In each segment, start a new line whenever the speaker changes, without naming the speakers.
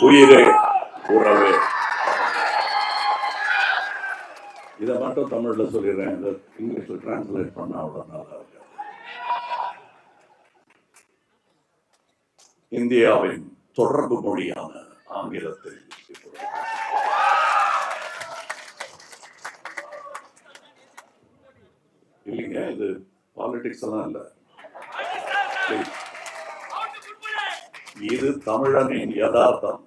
உயிரே உறவே. இதை மட்டும் தமிழ்ல சொல்லிடுறேன், இந்த இங்கிலீஷ்ல டிரான்ஸ்லேட் பண்ண அவ்வளவு நல்லா இருக்கு. இந்தியாவின் தொடர்பு மொழியான ஆங்கிலத்தில் இல்லைங்க, இது பாலிடிக்ஸ் எல்லாம் இல்ல, இது தமிழனின் யதார்த்தம்.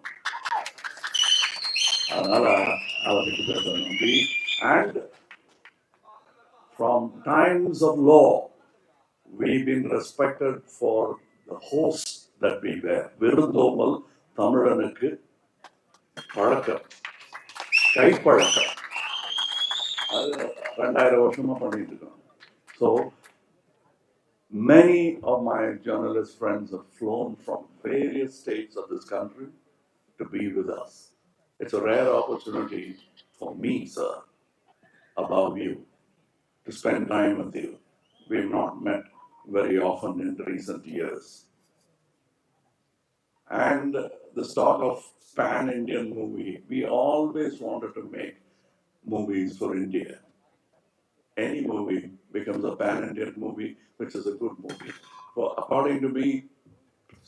அதனால அவருக்கு நன்றி. And from times of law, we've been respected for the host that we were. விருந்தோம்பல் தமிழனுக்கு பழக்கம், கைப்பழக்கம். அது 2000 வருஷமா பண்ணிட்டு இருக்கோம். So many of my journalist friends have flown from various states of this country to be with us. It's a rare opportunity for me, sir, above you, to spend time with you. We've not met very often in recent years. And the talk of pan-Indian movie, we always wanted to make movies for India. Any movie becomes a pan-Indian movie, which is a good movie. For according to me,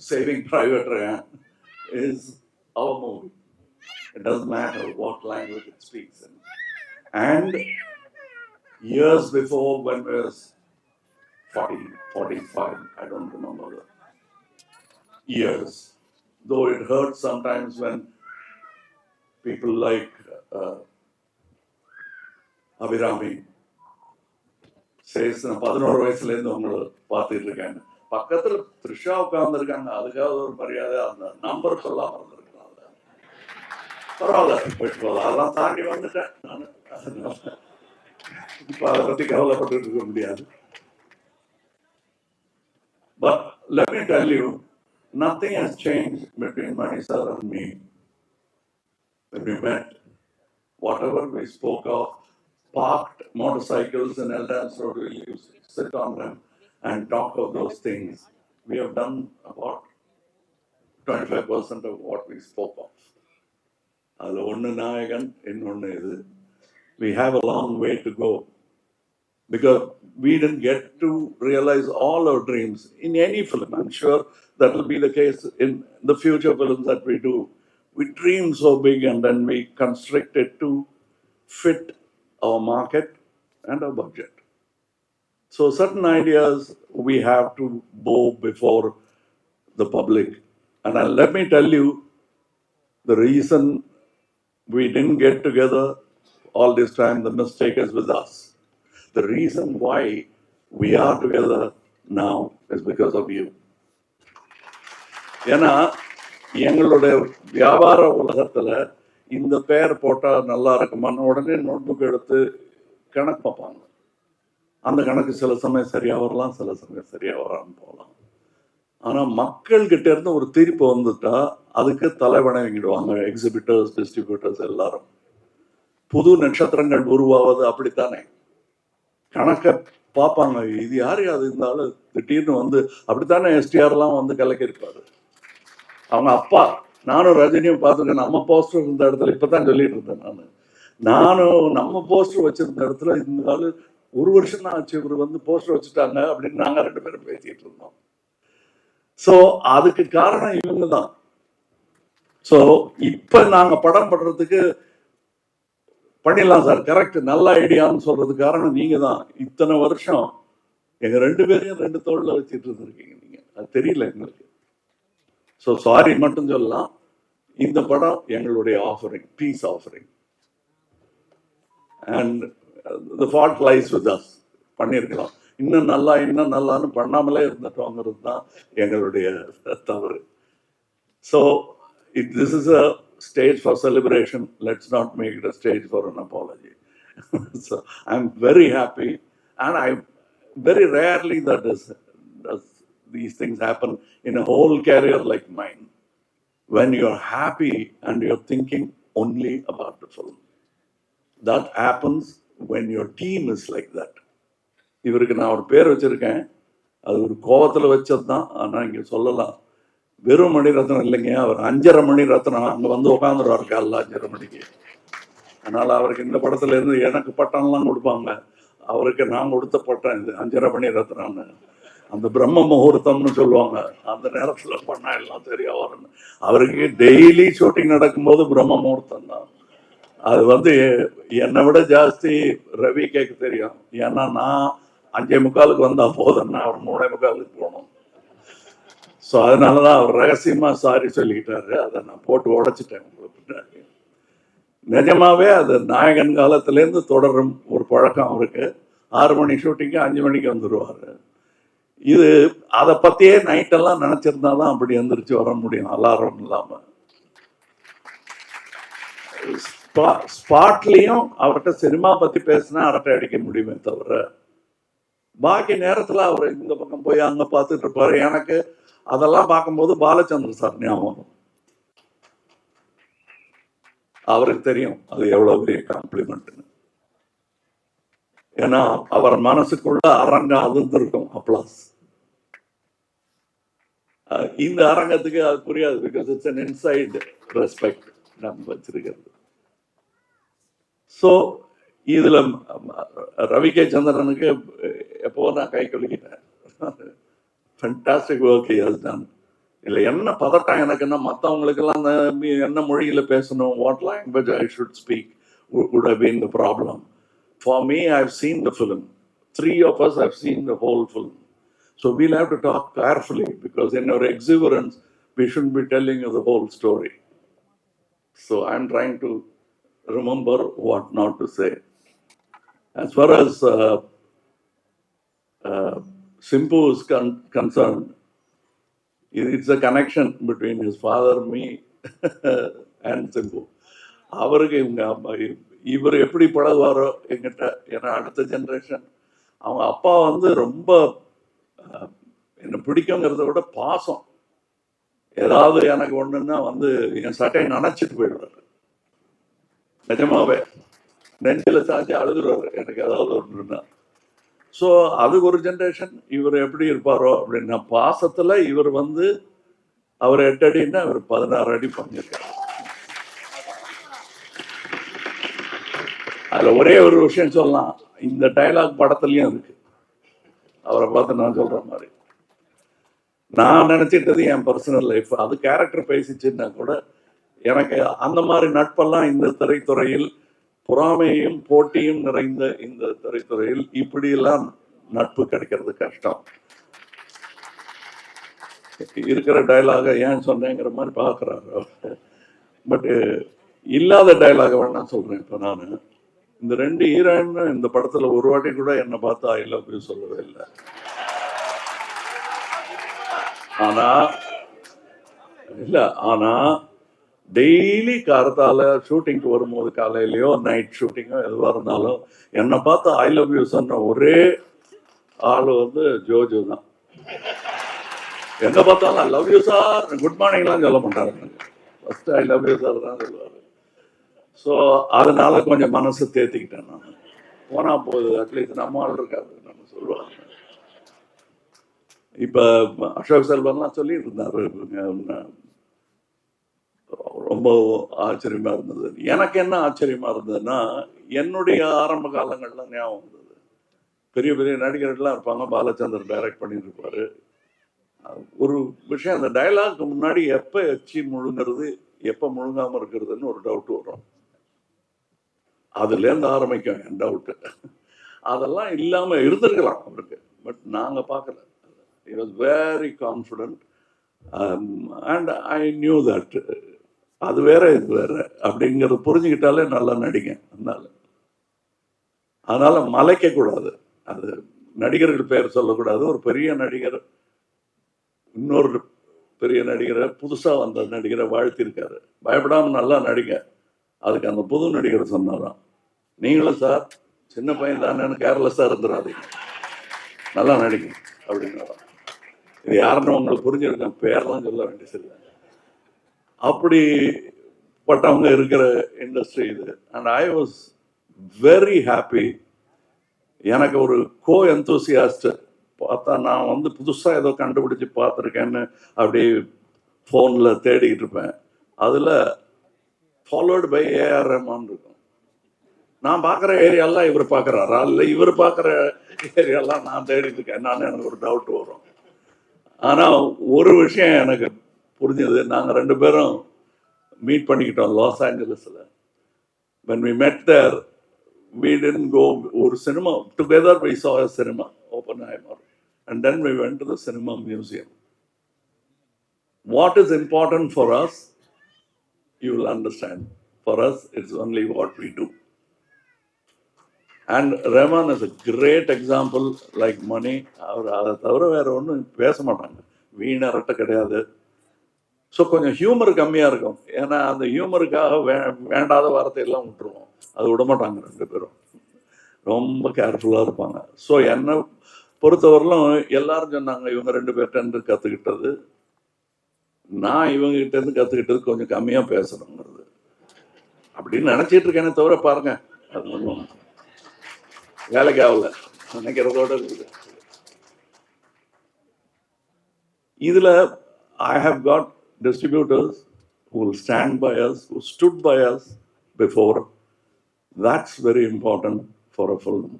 Saving Private Ryan is our movie. It doesn't matter what language it speaks in. And years before, when I was 40, 45, I don't remember the years, though it hurts sometimes when people like Abhirami says, 11 வயசுல இருந்து உங்களை பார்த்துட்டு இருக்காங்க, பக்கத்துல த்ரிஷா உட்கார்ந்து இருக்காங்க, அதுக்காக ஒரு மரியாதை அந்த நம்பர் சொல்லாம இருந்திருக்கலாம். பரவாயில்ல, அதெல்லாம் தாண்டி வந்துட்டேன் நான். இப்ப அதை பத்தி கவலைப்பட்டு இருக்க முடியாது. But let me tell you, nothing has changed between Mani sir and me. When we met, whatever we spoke of, parked motorcycles in Eldance Road, we used to sit on them and talk of those things. We have done about 25% of what we spoke of. அதில் ஒன்று நாயகன், இன்னொன்று இது. We have a long way to go because we didn't get to realize all our dreams in any film. I'm sure that will be the case in the future films that we do. We dream so big and then we constrict it to fit our market and our budget. So certain ideas we have to bow before the public. And let me tell you, the reason we didn't get together all this time, the mistake is with us. The reason why we are together now is because of you. ஏன்னா எங்களுடைய வியாபார உலகத்துல இந்த பேர் போட்டா நல்லா இருக்குமான உடனே notebook எடுத்து கணக்கு பார்ப்பாங்க. அந்த கணக்கு சில சமயம் சரியா வரலாம், சில சமயம் சரியா வராமல் போகலாம். ஆனா மக்கள் கிட்ட இருந்து ஒரு தீர்ப்பு வந்துட்டா அதுக்கு தலைவணங்கிடுவாங்க எக்ஸிபிட்டர்ஸ், டிஸ்ட்ரிபியூட்டர்ஸ் எல்லாரும். புது நட்சத்திரங்கள் உருவாவது அப்படித்தானே, கணக்க பார்ப்பாங்க, இது யாரு அது இருந்தாலும் திடீர்னு வந்து. அப்படித்தானே எஸ்டிஆர்லாம் வந்து கலக்கிருப்பாரு. அவங்க அப்பா, நானும் ரஜினியும் பார்த்துருக்கேன். நம்ம போஸ்டர் இருந்த இடத்துல இப்பதான் சொல்லிட்டு இருந்தேன் நானும் நம்ம போஸ்டர் வச்சிருந்த இடத்துல இருந்தாலும் 1 வருஷம் தான் ஆச்சு இவர் வந்து போஸ்டர் வச்சுட்டாங்க அப்படின்னு நாங்க 2 பேரும் பேசிட்டு இருந்தோம். ஸோ அதுக்கு காரணம் இவங்க தான். ஸோ இப்ப நாங்க படம் பண்றதுக்கு பண்ணிடலாம் சார், கரெக்ட், நல்ல ஐடியான்னு சொல்றதுக்கு காரணம் நீங்க தான். இத்தனை வருஷம் எங்க 2 பேரையும் 2 தோள்ல வச்சுட்டு இருந்திருக்கீங்க நீங்க, அது தெரியல எங்களுக்கு. ஸோ சாரி மட்டும் சொல்லலாம். இந்த படம் எங்களுடைய offering, piece offering. And the fault lies with us. பண்ணியிருக்கலாம், இன்னும் நல்லான்னு பண்ணாமலே இருந்துட்டோங்கிறது தான் எங்களுடைய தவறு. So this is a stage for celebration. Let's not make it a stage for an apology. So I'm very happy, and I very rarely does these things happen in a whole career like mine. When you're happy and you're thinking only about the film, that happens when your team is like that. இவருக்கு நான் ஒரு பேர் வச்சிருக்கேன், அது ஒரு கோவத்தில் வச்சது தான். ஆனால் இங்கே சொல்லலாம், வெறும் மணிரத்னம் இல்லைங்க, அவர் 5:30 மணிரத்னம். அங்கே வந்து உட்காந்துருவார் காலைல 5:30 மணிக்கு. அதனால் அவருக்கு இந்த படத்துல இருந்து எனக்கு பட்டம்லாம் கொடுப்பாங்க, அவருக்கு நான் கொடுத்த பட்டம் இது 5:30 மணிரத்னம்னு. அந்த பிரம்ம முகூர்த்தம்னு சொல்லுவாங்க, அந்த நேரத்தில் பண்ணா எல்லாம் சரியா வரணும். அவருக்கு டெய்லி ஷூட்டிங் நடக்கும்போது பிரம்ம முகூர்த்தம் தான். அது வந்து என்னை விட ஜாஸ்தி ரவி கேட்க தெரியும். ஏன்னா நான் 5:45 வந்தா போதும்னா அவர் 3:45 போகணும். ஸோ அதனாலதான் அவர் ரகசியமா சாரி சொல்லிக்கிட்டாரு. அதை நான் போட்டு உடைச்சிட்டேன் உங்களுக்கு பின்னாடி. நிஜமாவே அது நாயகன் காலத்திலேருந்து தொடரும் ஒரு பழக்கம் அவருக்கு. 6 மணி ஷூட்டிங்கு 5 மணிக்கு வந்துடுவார். இது அதை பற்றியே நைட்டெல்லாம் நினச்சிருந்தாதான் அப்படி எந்திரிச்சு வர முடியும், அலாரம் இல்லாமல். ஸ்பாட்லேயும் அவர்கிட்ட சினிமா பற்றி பேசினா அரட்டை அடிக்க முடியுமே தவிர, பாக்கி நேரத்தில் அவர் இந்த பக்கம் போய் அங்கே பார்த்துட்டு இருப்பார். எனக்கு அதெல்லாம் பார்க்கும்போது பாலச்சந்திர சார் ஞாபகம். அவருக்கு தெரியும் அது எவ்வளோ பெரிய காம்ப்ளிமெண்ட்னு. ஏன்னா அவர் மனசுக்குள்ள அரங்கம் அதிர்ந்திருக்கும் அப்ளாஸ். இந்த அரங்கத்துக்கு அது புரியாது, because it's an inside respect நம்ம வச்சிருக்கிறது. ஸோ இதுல ரவி கே சந்திரனுக்கு எப்போ நான் கை கொலிக்கிட்டேன். Fantastic work he has done. இல்லை என்ன பதட்டம் எனக்குன்னா, மற்றவங்களுக்கெல்லாம் என்ன மொழியில் பேசணும், what language I should speak would have been the problem. For me, I've seen the film. 3 of us have seen the whole film. So we'll have to talk carefully, because in our exuberance, we shouldn't be telling you the whole story. So I'm trying to remember what not to say. As far as Simpu is concerned, it's a connection between his father, me, and Simpu. அவருக்கு இவர் எப்படி பழகுவாரோ எங்கிட்ட, ஏன்னா அடுத்த generation. அவங்க அப்பா வந்து ரொம்ப என்னை பிடிக்குங்கிறத விட பாசம். ஏதாவது எனக்கு ஒன்றுன்னா வந்து என் சட்டையை நினைச்சிட்டு போயிடுவார். நிஜமாவே நெஞ்சில் சாஞ்சி அழுதுருவார் எனக்கு ஏதாவது ஒன்றுன்னா. ஸோ அது ஒரு ஜென்ரேஷன். இவர் எப்படி இருப்பாரோ அப்படின்னா, பாசத்தில் இவர் வந்து அவர் 8 அடின்னா அவர் 16 அடி பண்ணியிருக்காரு. அதில் ஒரே ஒரு விஷயம் சொல்லலாம், இந்த டைலாக் படத்துலையும் இருக்கு. அவரை பார்த்து நான் சொல்ற மாதிரி, நான் நினைச்சிட்டது என் பர்சனல் லைஃப், அது கேரக்டர் பேசிச்சுன்னா கூட எனக்கு அந்த மாதிரி நட்பெல்லாம் இந்த திரைத்துறையில், பொறாமையும் போட்டியும் நிறைந்த இந்த திரைத்துறையில் இப்படியெல்லாம் நட்பு கிடைக்கிறது கஷ்டம். இருக்கிற டைலாக ஏன் சொன்னேங்கிற மாதிரி பார்க்குறாரு. பட்டு இல்லாத டைலாக வேணா சொல்றேன். இப்போ நான் இந்த 2 ஹீரோயின் இந்த படத்துல ஒரு வாட்டி கூட என்னை பார்த்து ஐ லவ் யூ சொல்லவே இல்லை. ஆனா டெய்லி காரத்தால ஷூட்டிங்க்கு வரும்போது, காலையிலயோ நைட் ஷூட்டிங்கோ எதுவாக இருந்தாலும் என்னை பார்த்து ஐ லவ் யூ சொன்ன ஒரே ஆள் வந்து ஜோஜோ தான். எங்க பார்த்தாலும் I love you sir, good மார்னிங்லாம் சொல்ல மாட்டாரு, first I love you sir தான் சொல்லுவாரு. ஸோ அதனால கொஞ்சம் மனசு தேர்த்திக்கிட்டேன் நான். போனா போகுது, அட்லீஸ்ட் நம்ம ஆள் இருக்காது நம்ம சொல்லுவாங்க. இப்போ அசோக் செல்வன்லாம் சொல்லிட்டு இருந்தாரு, ரொம்ப ஆச்சரியமா இருந்தது. எனக்கு என்ன ஆச்சரியமா இருந்ததுன்னா, என்னுடைய ஆரம்ப காலங்கள்ல ஞாபகம் இருந்தது, பெரிய பெரிய நடிகர்கள்லாம் இருப்பாங்க, பாலச்சந்தர் டைரக்ட் பண்ணிட்டு இருப்பாரு. ஒரு விஷயம், அந்த டைலாக்கு முன்னாடி எப்போ எச்சி முழுங்கிறது எப்போ முழுங்காமல் இருக்கிறதுன்னு ஒரு டவுட் வரும். அதுலேருந்து ஆரம்பிக்கும் என் டவுட்டு. அதெல்லாம் இல்லாமல் இருந்திருக்கலாம் அவருக்கு, பட் நாங்கள் பார்க்கல. He was very confident, and I knew that அது வேற இது வேற அப்படிங்கிறது புரிஞ்சுக்கிட்டாலே நல்லா நடிங்க. அதனால மலைக்க கூடாது, அது நடிகர்கள் பேர் சொல்லக்கூடாது. ஒரு பெரிய நடிகர் இன்னொரு பெரிய நடிகரை, புதுசா வந்த நடிகரை வாழ்த்திருக்காரு, பயப்படாம நல்லா நடிங்க. அதுக்கு அந்த புது நடிகர் சொன்னாராம், நீங்களும் சார் சின்ன பையன் தானேன்னு கேர்லெஸ்ஸா இருந்துடாதீங்க, நல்லா நடிங்க அப்படின்னாராம். இது யாருன்னு உங்களுக்கு புரிஞ்சிருக்கேன், பேர்லாம் சொல்ல வேண்டியதில்லை. அப்படிப்பட்டவங்க இருக்கிற இண்டஸ்ட்ரி இது. And I was very happy. எனக்கு ஒரு கோ எந்தூசியாஸ்ட் பார்த்தா, நான் வந்து புதுசாக ஏதோ கண்டுபிடிச்சி பார்த்துருக்கேன்னு அப்படி ஃபோனில் தேடிக்கிட்டு இருப்பேன். அதில் ஃபாலோடு பை ஏஆர் ரஹ்மான் இருக்கும். நான் பார்க்குற ஏரியாலாம் இவர் பார்க்குறாரா, இல்லை இவர் பார்க்குற ஏரியாலாம் நான் தேடிட்டு இருக்கேன். எனக்கு ஒரு டவுட் வரும். ஆனால் ஒரு விஷயம் எனக்கு புரிஞ்சது, நாங்கள் 2 பேரும் மீட் பண்ணிக்கிட்டோம் loss ஏஞ்சலஸில். when we met there, we didn't go ஒரு cinema together. We saw a cinema, Oppenheimer, and then we went to the cinema museum. What is important for us, you will understand. For us, it's only what we do. And Rahman is a great example, like Mani. அதை தவிர வேற ஒன்றும் பேச மாட்டாங்க, வீணரட்ட கிடையாது. So கொஞ்சம் humour கம்மியாக இருக்கும். ஏன்னா அந்த ஹியூமருக்காக வேண்டாத வார்த்தையெல்லாம் விட்டுருவோம். அது விட மாட்டாங்க 2 பேரும். ரொம்ப கேர்ஃபுல்லாக இருப்பாங்க. ஸோ என்னை பொறுத்தவரையிலும் எல்லாரும் சொன்னாங்க, இவங்க 2 பேர்கிட்ட கற்றுக்கிட்டது, நான் இவங்ககிட்டேருந்து கற்றுக்கிட்டது கொஞ்சம் கம்மியாக பேசணுங்கிறது அப்படின்னு நினச்சிட்டு இருக்கேனே தவிர பாருங்க, அது ஒன்றும் வேலைக்கு ஆகல நினைக்கிறதோட இருக்குது. இதில் I have got distributors who will stand by us, who stood by us before. That's very important for a film.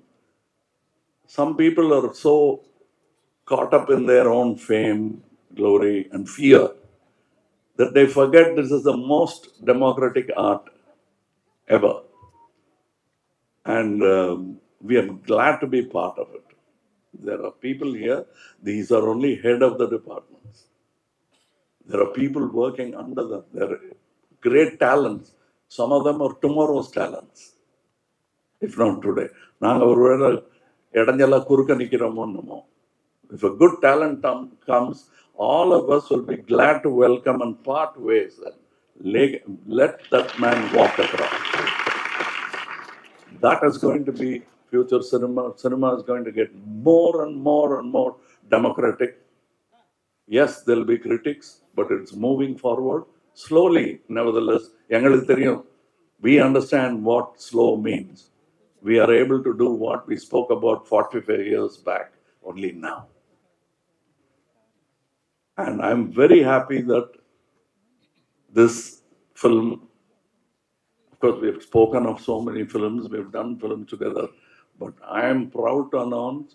Some people are so caught up in their own fame, glory, and fear that they forget this is the most democratic art ever. And we are glad to be part of it. There are people here, these are only head of the departments. There are people working under them. They are great talents. Some of them are tomorrow's talents, if not today. நாங்கள் ஒருவேளை இடைஞ்செல்லாம் குறுக்க நிற்கிறோமோ என்னமோ. If a good talent comes, all of us will be glad to welcome and part ways and let that man walk across. That is going to be future cinema. Cinema is going to get more and more and more democratic. Yes, there will be critics, but it's moving forward slowly. Nevertheless, எங்களுக்கு தெரியும், we understand what slow means. We are able to do what we spoke about 45 years back only now. And I'm very happy that this film, of course we have spoken of so many films, we have done films together, but I am proud to announce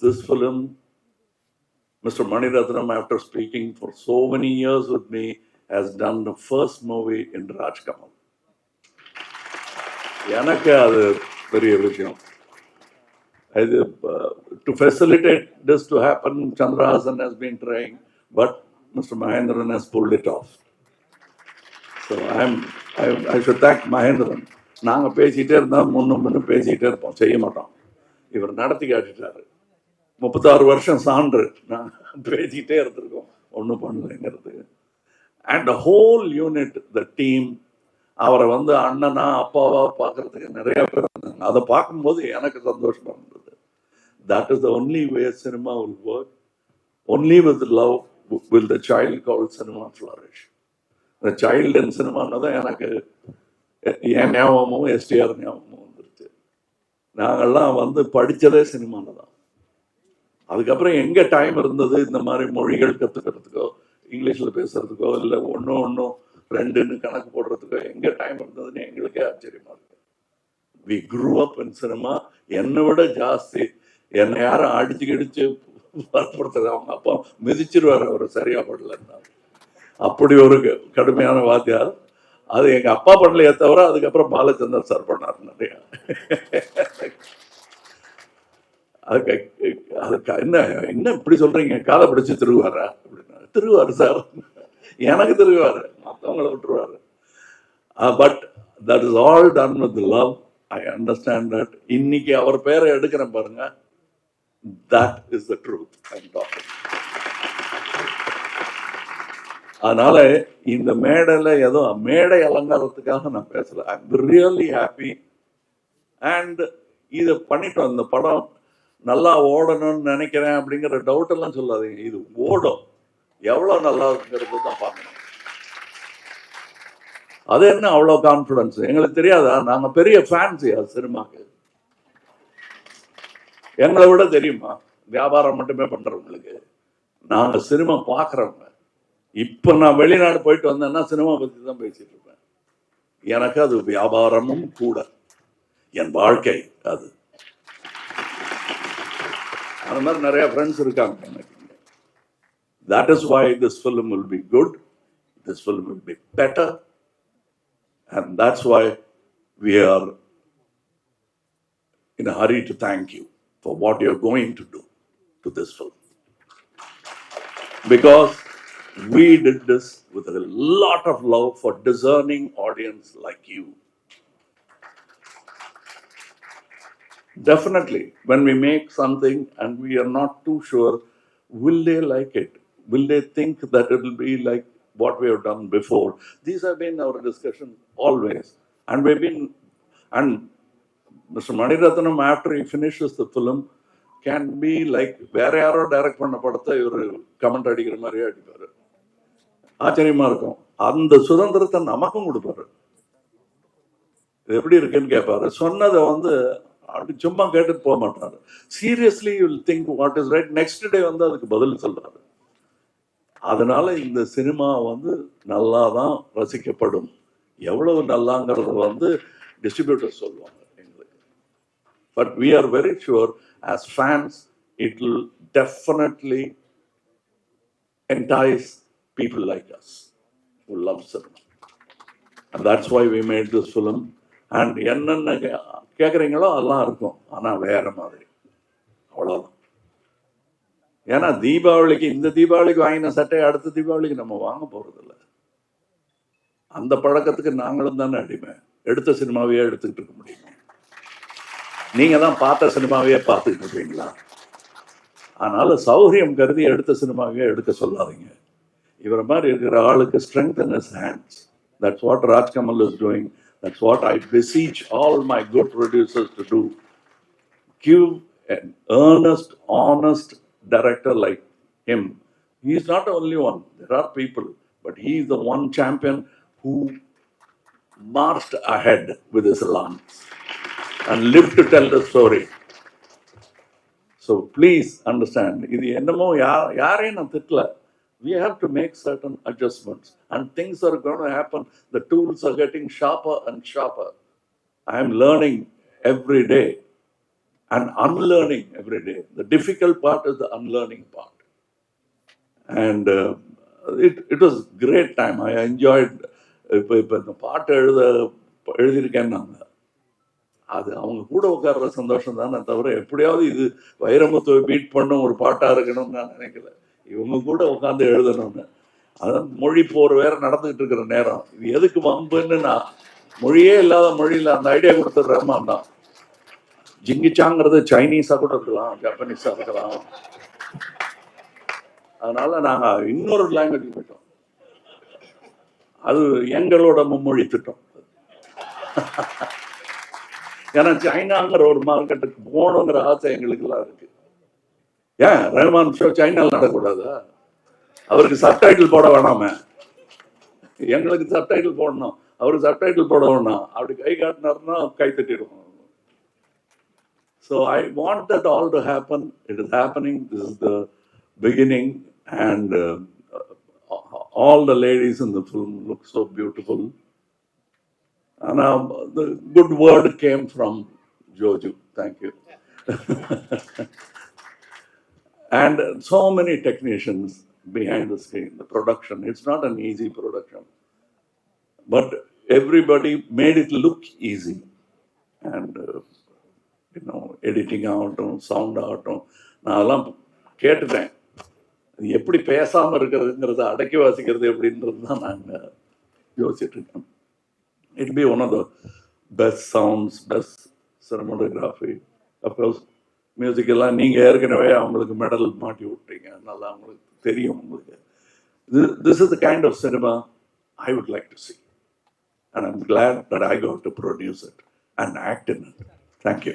this film, Mr. Mani Ratnam, after speaking for so many years with me, has done the first movie in Rajkamal. எனக்கு அது பெரிய விஷயம். To facilitate this to happen, Chandra Hasan has been trying, but Mr. Mahendran has pulled it off. So I should thank Mahendran. நாங்கள் பேசிகிட்டே இருந்தால் முன்னு பேசிகிட்டே இருப்போம், செய்ய மாட்டோம். இவர் நடத்தி காட்டிட்டாரு. 36 வருஷம் சான்று நாங்கள் பேசிக்கிட்டே இருந்திருக்கோம், ஒன்றும் பண்ணலைங்கிறது. And the whole unit, the team, அவரை அண்ணனா அப்பாவா பார்க்கறதுக்கு நிறைய பேர் இருந்தாங்க. அதை பார்க்கும்போது எனக்கு சந்தோஷமா இருந்தது. That is the only way cinema will work. Only with love will the child call cinema flourish. இந்த சைல்டு இன் சினிமான்னு தான் எனக்கு என் ஞாபகமும் எஸ்டிஆர் ஞாபகமும் வந்துருச்சு. நாங்கள்லாம் படித்ததே சினிமாவில் தான். அதுக்கப்புறம் எங்கே டைம் இருந்தது இந்த மாதிரி மொழிகள் கற்றுக்கிறதுக்கோ, இங்கிலீஷில் பேசுறதுக்கோ, இல்லை ஒன்றும் 2ன்னு கணக்கு போடுறதுக்கோ எங்கே டைம் இருந்ததுன்னு எங்களுக்கே ஆச்சரியமா இருக்கு. We grew up in cinema. என்னை விட ஜாஸ்தி என்னை யாரும் அடிச்சு கிடிச்சு வற்புறுத்தது. அவங்க அப்பா மிதிச்சிருவார் அவர் சரியா படலன்னா. அப்படி ஒரு கடுமையான வாத்தியார். அது எங்கள் அப்பா பண்ணலையே தவிர அதுக்கப்புறம் பாலச்சந்தர் சார் பண்ணார் நிறையா. அதுக்கு என்ன இப்படி சொல்றீங்க, காதை பிடிச்சி திருவாரா அப்படின்னா, திருவாரு சார், எனக்கு திருவாரு, மற்றவங்களை விட்டுருவாரு. But that is all done with love. I understand that. இன்னைக்கு அவர் பேரை எடுக்கிறேன் பாருங்க, that is the truth I am talking. அதனால இந்த மேடையில் ஏதோ மேடை அலங்காரத்துக்காக நான் பேசல. I am really happy. And இதை பண்ணிட்டோம். இந்த படம் நல்லா ஓடணும்னு நினைக்கிறேன் அப்படிங்கிற டவுட் எல்லாம் சொல்லாதீங்க. இது ஓடும். எவ்வளவு நல்லா இருக்குங்கிறது தான் பார்க்கணும். அது என்ன அவ்வளோ கான்ஃபிடன்ஸ் எங்களுக்கு தெரியாதா? நாங்கள் பெரிய ஃபேன்ஸியா சினிமாக்கு? எங்களை விட தெரியுமா? வியாபாரம் மட்டுமே பண்றவங்களுக்கு. நாங்கள் சினிமா பார்க்குறவங்க. இப்போ நான் வெளிநாடு போயிட்டு வந்தேன்னா சினிமா பற்றி தான் பேசிட்டு இருப்பேன். எனக்கு அது வியாபாரமும் கூட, என் வாழ்க்கை அது. அந்த மாதிரி நிறைய ஃப்ரெண்ட்ஸ் இருக்காங்க எனக்கு. That is why this film will be good, this film will be better, and that's why we are in a hurry to thank you for what you're going to do to this film. Because we did this with a lot of love for discerning audience like you. Definitely, when we make something and we are not too sure, will they like it? Will they think that it will be like what we have done before? These have been our discussion always. And we've been, and Mr. Manirathanam, after he finishes the film, can be like, வேற யாரோ direct பண்ண படத்தை இவர் comment அடிக்கிற மாதிரியே அடிப்பாரு. ஆச்சரியமா இருக்கும். அந்த சுதந்திரத்தை நமக்கும் கொடுப்பாரு. எப்படி இருக்குன்னு கேட்பாரு. சொன்னதை வந்து அப்படி சும்மா கேட்டுட்டு போக மாட்டாரு. Seriously you will think what is right. Next day வந்து அதுக்கு பதில் சொல்றாரு. அதனால இந்த சினிமா வந்து நல்லா தான் ரசிக்கப்படும். எவ்வளவு நல்லாங்கிறத வந்து டிஸ்ட்ரிபியூட்டர் சொல்லுவாங்க எங்களுக்கு. But we are very sure as fans it will definitely entice people like us who love cinema. And that's why we made this film. And என்னென்ன கேட்குறீங்களோ அதெல்லாம் இருக்கும், ஆனால் வேற மாதிரி, அவ்வளோதான். ஏன்னா தீபாவளிக்கு, இந்த தீபாவளிக்கு வாங்கின சட்டையை அடுத்த தீபாவளிக்கு நம்ம வாங்க போகிறதில்ல. அந்த பழக்கத்துக்கு நாங்களும் தானே அடிமை. எடுத்த சினிமாவையே எடுத்துக்கிட்டு இருக்க முடியுமா? நீங்கள் தான் பார்த்த சினிமாவையே பார்த்துக்கிட்டு இருப்பீங்களா? அதனால சௌகரியம் கருதி எடுத்த சினிமாவே எடுக்க சொல்லாதீங்க. இவரை மாதிரி இருக்கிற ஆளுக்கு strength in his hands. That's what Rajkamal is doing. That's what I beseech all my good producers to do. Give an earnest, honest director like him. He is not the only one. There are people, but he is the one champion who marched ahead with his lance and lived to tell the story. So please understand, இது என்னமோ யாரையும் நான் திட்டல. We have to make certain adjustments and things are going to happen. The tools are getting sharper and sharper. I am learning every day and unlearning every day. The difficult part is the unlearning part. And it was great time. I enjoyed இப்போ இந்த பாட்டு எழுதியிருக்கேன்னு நாங்கள், அது அவங்க கூட உட்கார்ற சந்தோஷம் தானே தவிர எப்படியாவது இது வைரமுத்துவை பீட் பண்ண ஒரு பாட்டாக இருக்கணும்னு நான் நினைக்கல. இவங்க கூட உட்காந்து எழுதணும்னு. அதான் மொழி போர் வேற நடந்துகிட்டு இருக்கிற நேரம். இது எதுக்கு வம்புன்னு நான் மொழியே இல்லாத மொழியில் அந்த ஐடியா கொடுத்துட்றேமா தான். ஜிங்கிச்சாங்கிறது சைனீஸாக கூட இருக்கலாம், ஜப்பனீஸாக இருக்கலாம். அதனால நாங்கள் இன்னொரு லாங்குவேஜ் போயிட்டோம். அது எங்களோட மும்மொழி திட்டம். ஏன்னா சைனாங்கிற ஒரு மார்க்கெட்டுக்கு போகணுங்கிற ஆசை எங்களுக்கு எல்லாம் இருக்கு. ஏன் ரஹ்மான் ஷோ சைனாவில் நடக்கூடாதா? அவருக்கு சப்டைட்டில் போட வேணாமே? எங்களுக்கு சப்டைட்டில் போடணும், அவருக்கு சப்டைட்டில் போட வேணாம். அப்படி கை காட்டினார்னா கை தட்டிடுவோம். So I want that all to happen. It is happening. This is the beginning. And all the ladies in the film look so beautiful. And the good word came from Joju. Thank you. And so many technicians behind the screen, the production. It's not an easy production. But everybody made it look easy. And, editing out, sound out. நான் கேட்டுட்டேன், எப்படி பேசாமல் இருக்கிறதுங்கிறத அடக்கி வாசிக்கிறது எப்படின்றது தான் நாங்கள் யோசிச்சுட்டு இருக்கோம். It'll be one of the best sounds, best cinematography. Of course, music எல்லாம் நீங்கள் ஏற்கனவே அவங்களுக்கு மெடல் மாட்டி விட்டீங்க, நல்லா அவங்களுக்கு தெரியும். உங்களுக்கு this is the kind of cinema I would like to see. And I'm glad that I got to produce it and act in it. Thank you.